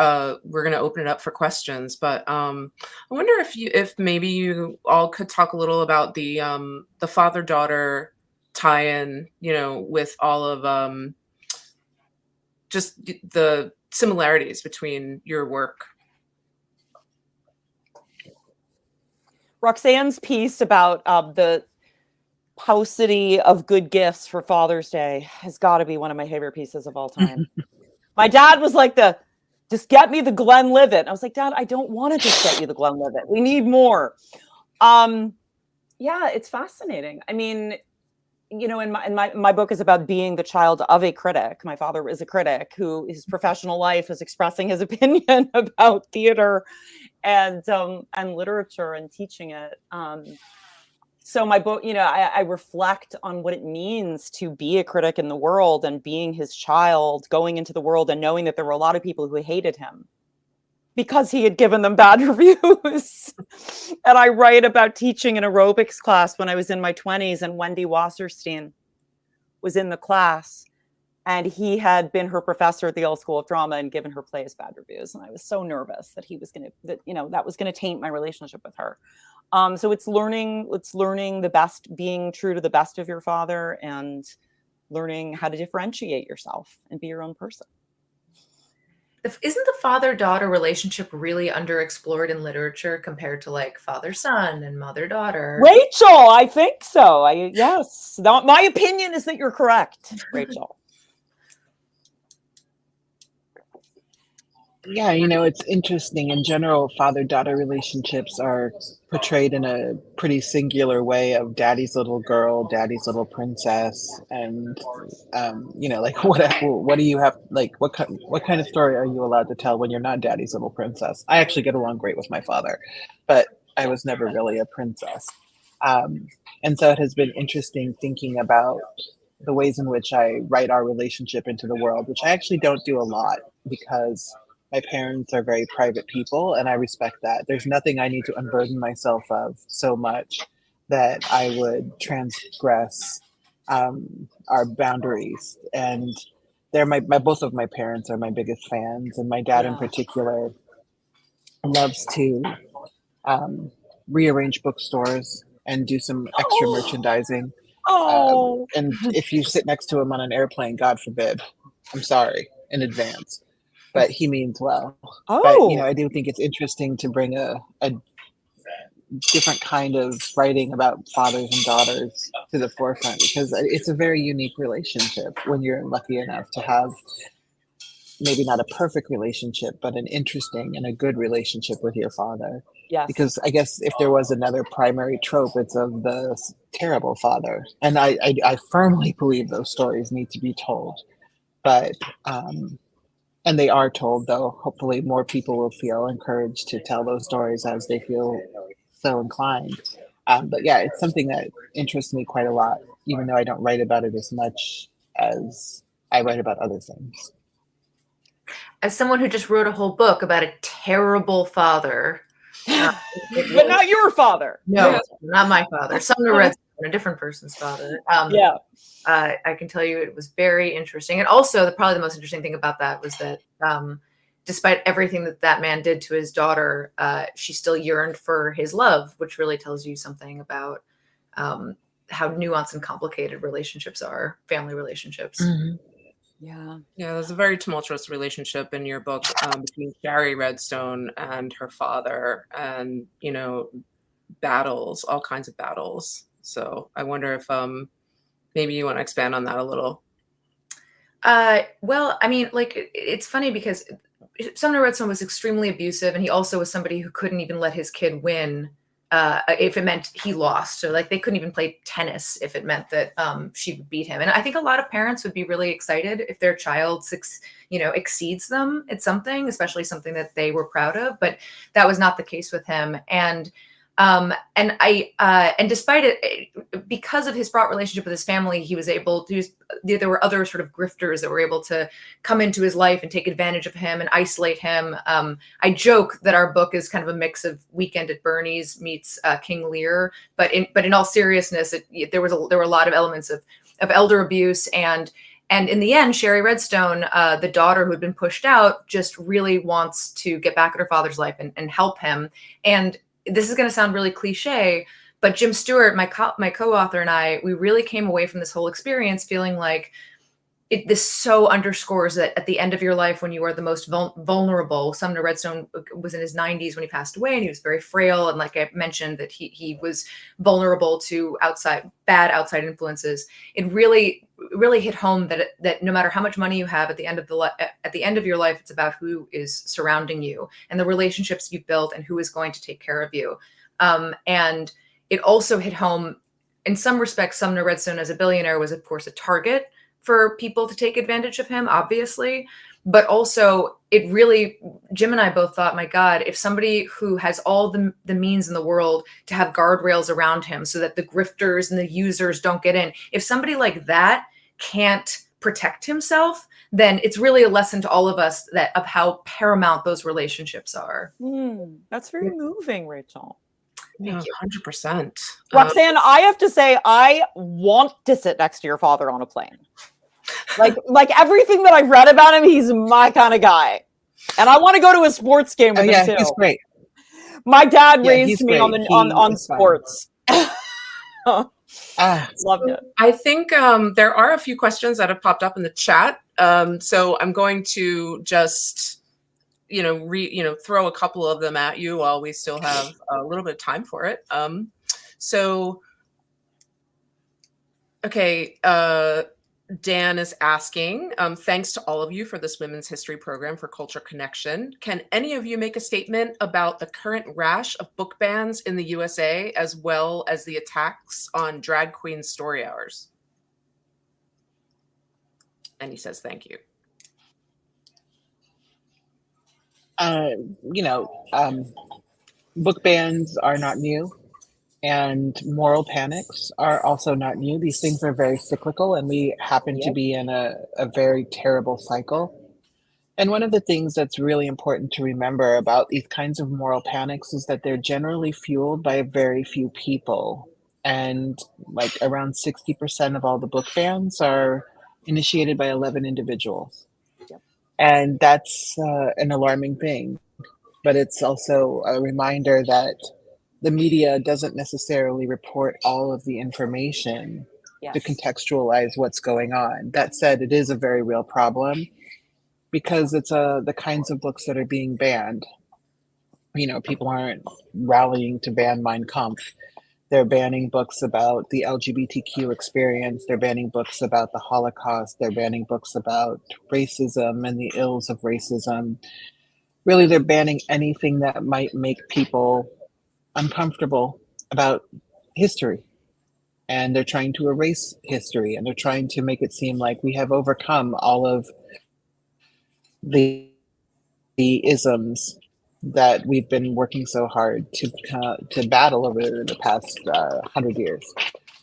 we're going to open it up for questions. But I wonder if maybe you all could talk a little about the father-daughter tie-in, with all of just the similarities between your work. Roxanne's piece about the paucity of good gifts for Father's Day has got to be one of my favorite pieces of all time. My dad was like, just get me the Glenlivet. I was like, Dad, I don't want to just get you the Glenlivet. We need more. Yeah, it's fascinating. I mean, in my book is about being the child of a critic. My father is a critic who his professional life is expressing his opinion about theater and literature and teaching it. So my book, I reflect on what it means to be a critic in the world and being his child, going into the world and knowing that there were a lot of people who hated him because he had given them bad reviews. And I write about teaching an aerobics class when I was in my 20s, and Wendy Wasserstein was in the class, and he had been her professor at the Yale School of Drama and given her plays bad reviews. And I was so nervous that that was going to taint my relationship with her. So it's learning the best, being true to the best of your father, and learning how to differentiate yourself and be your own person. Isn't the father-daughter relationship really underexplored in literature compared to like father-son and mother-daughter? Rachel, I think so. Yes. My opinion is that you're correct, Rachel. Yeah, it's interesting. In general, father-daughter relationships are portrayed in a pretty singular way of daddy's little girl, daddy's little princess, and like what do you have, like what kind of story are you allowed to tell when you're not daddy's little princess? I actually get along great with my father, but I was never really a princess. And so it has been interesting thinking about the ways in which I write our relationship into the world, which I actually don't do a lot because my parents are very private people, and I respect that. There's nothing I need to unburden myself of so much that I would transgress our boundaries. And they're both of my parents are my biggest fans, and my dad in particular loves to rearrange bookstores and do some extra merchandising. And if you sit next to him on an airplane, God forbid, I'm sorry in advance. But he means well. But I do think it's interesting to bring a different kind of writing about fathers and daughters to the forefront, because it's a very unique relationship when you're lucky enough to have maybe not a perfect relationship, but an interesting and a good relationship with your father. Yes. Because I guess if there was another primary trope, it's of the terrible father. And I firmly believe those stories need to be told. But and they are told, though. Hopefully more people will feel encouraged to tell those stories as they feel so inclined. But yeah, it's something that interests me quite a lot, even though I don't write about it as much as I write about other things. As someone who just wrote a whole book about a terrible father. But not your father. No, not my father. Sumner Redstone, a different person's father. I can tell you it was very interesting. And also, probably the most interesting thing about that was that despite everything that that man did to his daughter, she still yearned for his love, which really tells you something about how nuanced and complicated relationships are, family relationships. Yeah. Yeah, there's a very tumultuous relationship in your book between Shari Redstone and her father, and battles, all kinds of battles. So I wonder if maybe you want to expand on that a little. Well, I mean, like it's funny because Sumner Redstone was extremely abusive, and he also was somebody who couldn't even let his kid win if it meant he lost. So like they couldn't even play tennis if it meant that she would beat him. And I think a lot of parents would be really excited if their child exceeds them at something, especially something that they were proud of. But that was not the case with him. And despite it, because of his fraught relationship with his family, he was able to. There were other sort of grifters that were able to come into his life and take advantage of him and isolate him. I joke that our book is kind of a mix of Weekend at Bernie's meets King Lear, but in all seriousness, there were a lot of elements of elder abuse and in the end, Shari Redstone, the daughter who had been pushed out, just really wants to get back at her father's life and help him. And this is going to sound really cliche, but Jim Stewart, my co-author, and I, we really came away from this whole experience feeling like this so underscores that at the end of your life, when you are the most vulnerable. Sumner Redstone was in his 90s when he passed away, and he was very frail. And like I mentioned, that he was vulnerable to bad outside influences. It really hit home that no matter how much money you have at the end of your life, it's about who is surrounding you and the relationships you've built and who is going to take care of you. And it also hit home, in some respects, Sumner Redstone as a billionaire was, of course, a target for people to take advantage of him, obviously. But also, Jim and I both thought, my God, if somebody who has all the means in the world to have guardrails around him so that the grifters and the users don't get in, if somebody like that can't protect himself, then it's really a lesson to all of us of how paramount those relationships are. That's very moving, Rachel. Yeah, 100%. Roxanne, I have to say, I want to sit next to your father on a plane. Like everything that I've read about him, he's my kind of guy. And I want to go to a sports game with him too. He's great. My dad raised me on sports. Loved it. I think there are a few questions that have popped up in the chat. So I'm going to just throw a couple of them at you while we still have a little bit of time for it. Dan is asking, thanks to all of you for this Women's History program for Culture Connection. Can any of you make a statement about the current rash of book bans in the USA, as well as the attacks on drag queen story hours? And he says, thank you. Book bans are not new, and moral panics are also not new. These things are very cyclical, and we happen to be in a very terrible cycle. And one of the things that's really important to remember about these kinds of moral panics is that they're generally fueled by very few people. And like around 60% of all the book bans are initiated by 11 individuals. And that's an alarming thing, but it's also a reminder that the media doesn't necessarily report all of the information to contextualize what's going on. That said, it is a very real problem because it's the kinds of books that are being banned. People aren't rallying to ban Mein Kampf. They're banning books about the LGBTQ experience. They're banning books about the Holocaust. They're banning books about racism and the ills of racism. Really, they're banning anything that might make people uncomfortable about history. And they're trying to erase history, and they're trying to make it seem like we have overcome all of the isms that we've been working so hard to battle over the past 100 years.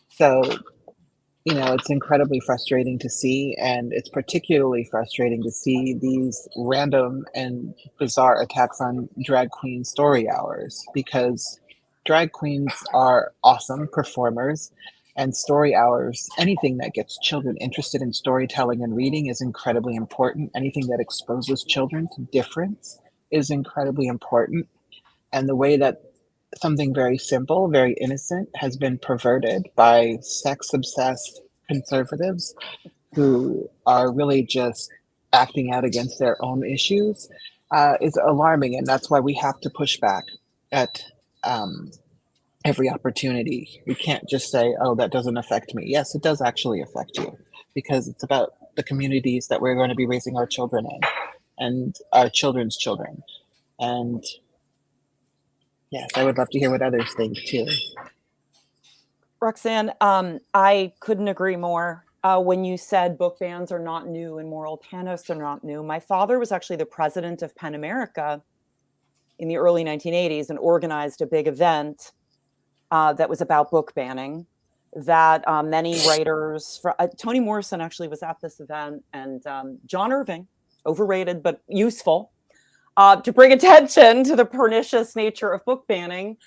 So, it's incredibly frustrating to see, and it's particularly frustrating to see these random and bizarre attacks on drag queen story hours, because drag queens are awesome performers. And story hours, anything that gets children interested in storytelling and reading is incredibly important. Anything that exposes children to difference is incredibly important. And the way that something very simple, very innocent has been perverted by sex-obsessed conservatives who are really just acting out against their own issues is alarming. And that's why we have to push back at every opportunity. We can't just say, oh, that doesn't affect me. Yes, it does actually affect you, because it's about the communities that we're going to be raising our children in and our children's children. And yes, I would love to hear what others think too. Roxanne, I couldn't agree more. When you said book bans are not new and moral panics are not new, my father was actually the president of PEN America in the early 1980s and organized a big event that was about book banning, that many writers, Toni Morrison actually was at this event, and John Irving, overrated but useful, to bring attention to the pernicious nature of book banning.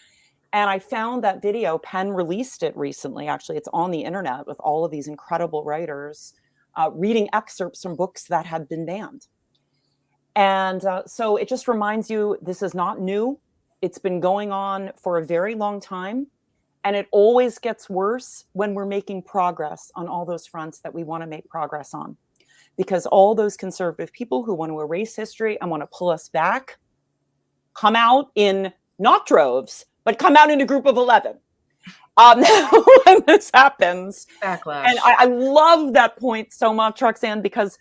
And I found that video. PEN released it recently. Actually, it's on the internet with all of these incredible writers reading excerpts from books that had been banned. And so it just reminds you, this is not new. It's been going on for a very long time. And it always gets worse when we're making progress on all those fronts that we want to make progress on. Because all those conservative people who want to erase history and want to pull us back come out in not droves, but come out in a group of 11 when this happens. Backlash. And I love that point so much, Roxanne, because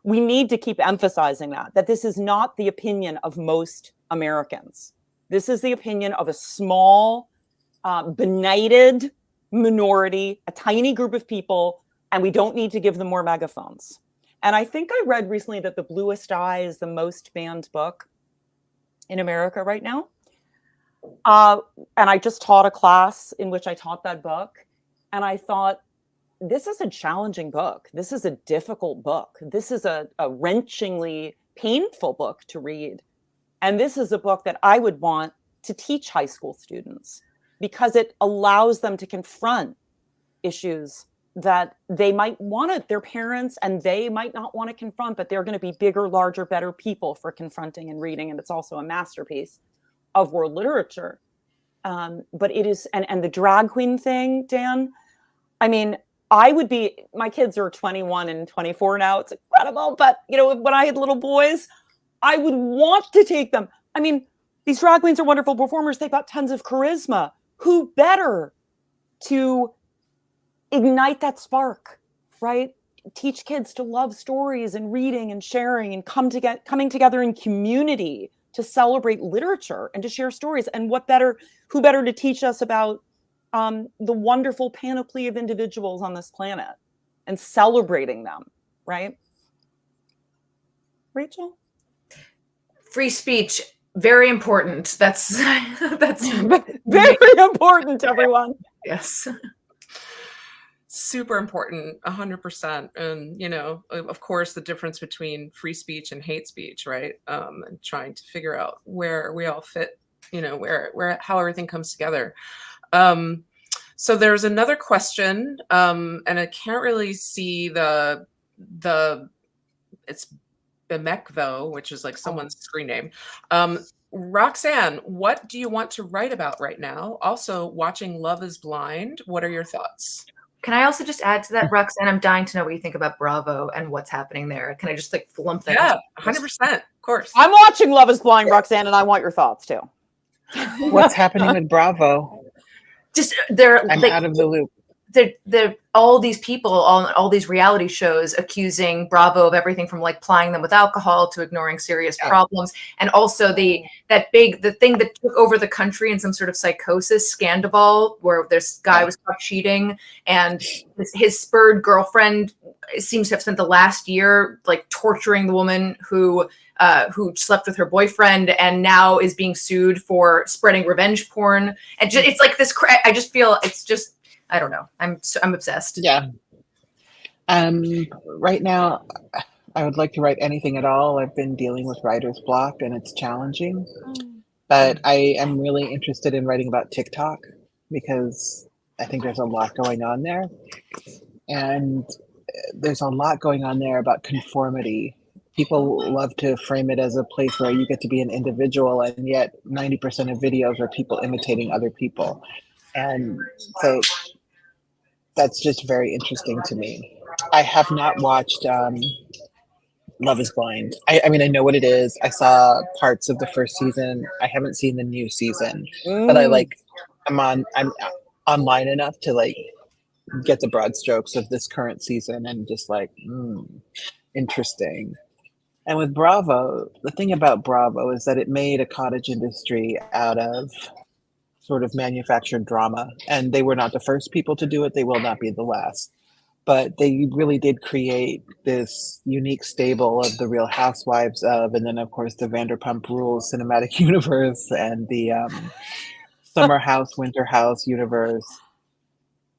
we need to keep emphasizing that this is not the opinion of most Americans. This is the opinion of a small, benighted minority, a tiny group of people, and we don't need to give them more megaphones. And I think I read recently that The Bluest Eye is the most banned book in America right now. And I just taught a class in which I taught that book. And I thought, this is a challenging book. This is a difficult book. This is a wrenchingly painful book to read. And this is a book that I would want to teach high school students, because it allows them to confront issues that they might want their parents and they might not want to confront, but they're going to be bigger, larger, better people for confronting and reading. And it's also a masterpiece of world literature. But it is, and the drag queen thing, Dan, I mean, my kids are 21 and 24 now. It's incredible. But, when I had little boys, I would want to take them. I mean, these drag queens are wonderful performers. They've got tons of charisma. Who better to ignite that spark, right? Teach kids to love stories and reading and sharing and coming together in community to celebrate literature and to share stories. And who better to teach us about the wonderful panoply of individuals on this planet and celebrating them, right? Rachel? Free speech, very important. That's very important, everyone. Yes. Super important, 100%. And, of course, the difference between free speech and hate speech, right? And trying to figure out where we all fit, how everything comes together. So there's another question, and I can't really see it's Bemek though, which is like someone's screen name. Roxanne, what do you want to write about right now? Also, watching Love is Blind, what are your thoughts? Can I also just add to that, Roxanne? I'm dying to know what you think about Bravo and what's happening there. Can I just lump that? Yeah, 100%, of course. I'm watching Love is Blind, Roxanne, and I want your thoughts too. What's happening with Bravo? Just I'm out of the loop. All these people on all these reality shows accusing Bravo of everything from plying them with alcohol to ignoring serious problems, and also the thing that took over the country in some sort of psychosis, Scandal, where this guy was caught cheating, and his spurred girlfriend seems to have spent the last year torturing the woman who slept with her boyfriend, and now is being sued for spreading revenge porn. And it's like this. I just feel it's just. I don't know. I'm obsessed. Yeah. Right now, I would like to write anything at all. I've been dealing with writer's block, and it's challenging. But I am really interested in writing about TikTok, because I think there's a lot going on there. And there's a lot going on there about conformity. People love to frame it as a place where you get to be an individual, and yet 90% of videos are people imitating other people. And so that's just very interesting to me. I have not watched Love is Blind. I mean, I know what it is. I saw parts of the first season. I haven't seen the new season, but I'm online enough to like get the broad strokes of this current season and just like, interesting. And with Bravo, the thing about Bravo is that it made a cottage industry out of sort of manufactured drama. And they were not the first people to do it. They will not be the last. But they really did create this unique stable of the Real Housewives of, and then of course the Vanderpump Rules cinematic universe and the Summer House, Winter House universe.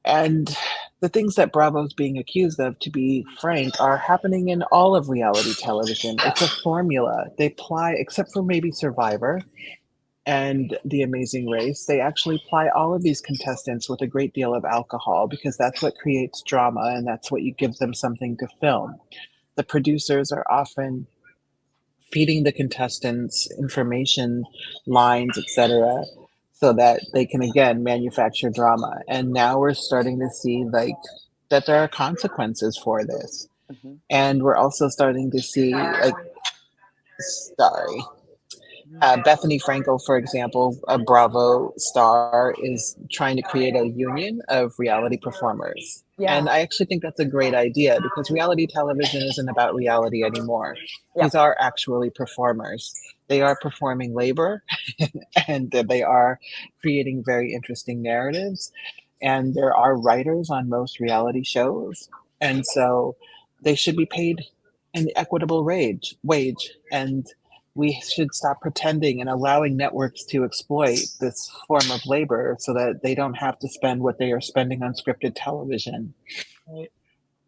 And the things that Bravo's being accused of, to be frank, are happening in all of reality television. It's a formula. They apply, except for maybe Survivor and The Amazing Race, they actually apply all of these contestants with a great deal of alcohol because that's what creates drama and that's what you give them something to film. The producers are often feeding the contestants information lines, etc., so that they can again manufacture drama. And now we're starting to see like that there are consequences for this. And we're also starting to see like Bethany Frankel, for example, a Bravo star, is trying to create a union of reality performers. Yeah. And I actually think that's a great idea because reality television isn't about reality anymore. Yeah. These are actually performers. They are performing labor and they are creating very interesting narratives. And there are writers on most reality shows. And so they should be paid an equitable wage. And we should stop pretending and allowing networks to exploit this form of labor so that they don't have to spend what they are spending on scripted television. Right.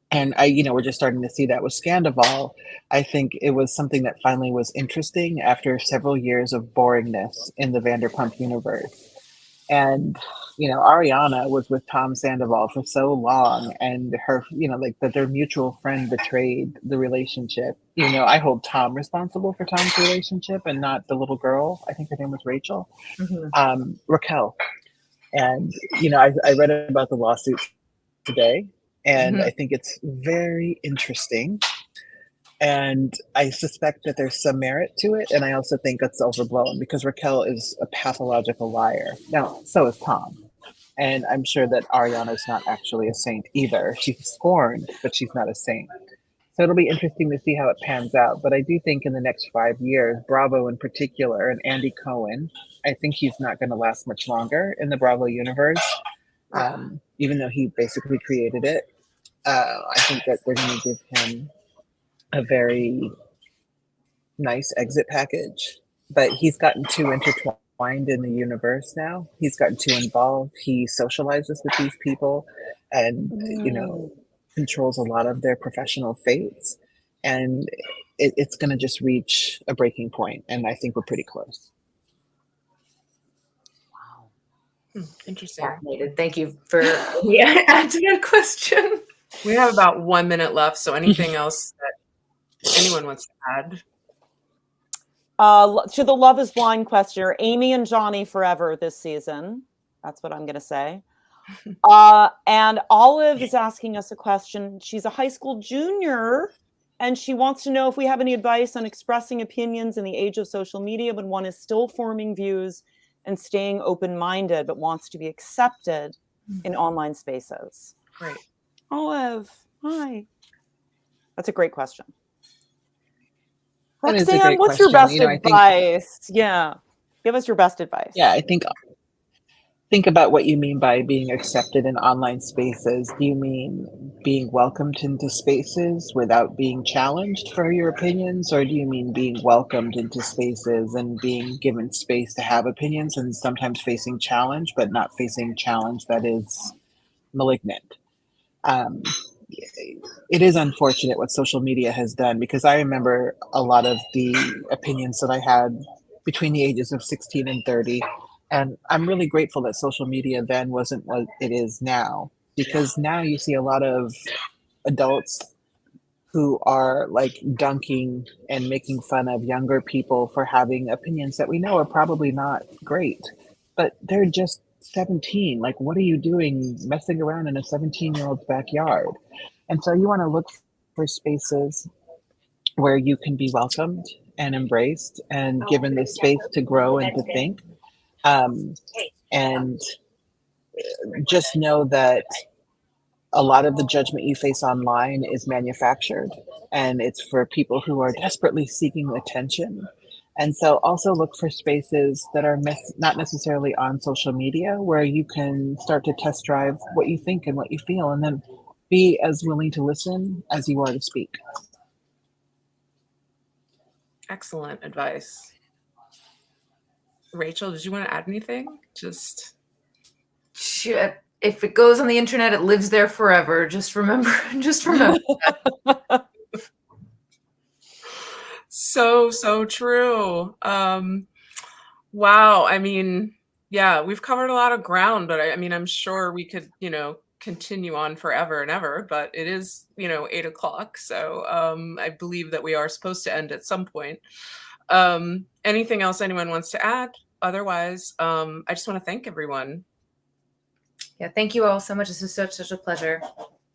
And we're just starting to see that with Scandival. I think it was something that finally was interesting after several years of boringness in the Vanderpump universe. And, Ariana was with Tom Sandoval for so long, and her, that their mutual friend betrayed the relationship. I hold Tom responsible for Tom's relationship and not the little girl. I think her name was Rachel, Raquel. And, I read about the lawsuit today, and I think it's very interesting. And I suspect that there's some merit to it. And I also think it's overblown because Raquel is a pathological liar. Now, so is Tom. And I'm sure that Ariana's not actually a saint either. She's scorned, but she's not a saint. So it'll be interesting to see how it pans out. But I do think in the next 5 years, Bravo in particular, and Andy Cohen, I think he's not going to last much longer in the Bravo universe, even though he basically created it. I think that they're going to give him a very nice exit package, but he's gotten too intertwined in the universe now. He's gotten too involved. He socializes with these people and, controls a lot of their professional fates. And it's going to just reach a breaking point. And I think we're pretty close. Wow. Interesting. Fascinated. Thank you for answering that question. We have about 1 minute left. So anything else that anyone wants to add? To the Love is Blind question, Amy and Johnny forever this season. That's what I'm going to say. And Olive is asking us a question. She's a high school junior, and she wants to know if we have any advice on expressing opinions in the age of social media when one is still forming views and staying open-minded, but wants to be accepted in online spaces. Great. Olive, hi. That's a great question. That is a Roxanne, great what's your question. best advice? Give us your best advice. Yeah, I think about what you mean by being accepted in online spaces. Do you mean being welcomed into spaces without being challenged for your opinions? Or do you mean being welcomed into spaces and being given space to have opinions and sometimes facing challenge, but not facing challenge that is malignant? It is unfortunate what social media has done, because I remember a lot of the opinions that I had between the ages of 16 and 30 And I'm really grateful that social media then wasn't what it is now, because now you see a lot of adults who are like dunking and making fun of younger people for having opinions that we know are probably not great, but they're just 17. Like, what are you doing messing around in a 17-year-old's backyard? And so you want to look for spaces where you can be welcomed and embraced and given the space to grow and to think. And just know that a lot of the judgment you face online is manufactured, and it's for people who are desperately seeking attention. And so also look for spaces that are not necessarily on social media, where you can start to test drive what you think and what you feel, and then be as willing to listen as you are to speak. Excellent advice. Rachel, did you want to add anything? Just Shit. If it goes on the internet, it lives there forever. Just remember that. so true. Wow. I mean, yeah, we've covered a lot of ground, but I mean, I'm sure we could, continue on forever and ever, but it is, 8:00. So I believe that we are supposed to end at some point. Anything else anyone wants to add? Otherwise, I just want to thank everyone. Yeah, thank you all so much. This is such a pleasure.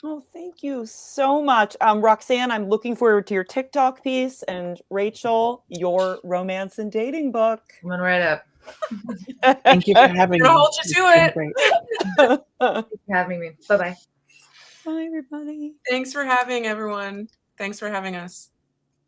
Oh, thank you so much. Roxanne, I'm looking forward to your TikTok piece, and Rachel, your romance and dating book. Coming right up. Thank you for having me. I'll hold you to it. Thanks for having me. Bye-bye. Bye, everybody. Thanks for having everyone. Thanks for having us.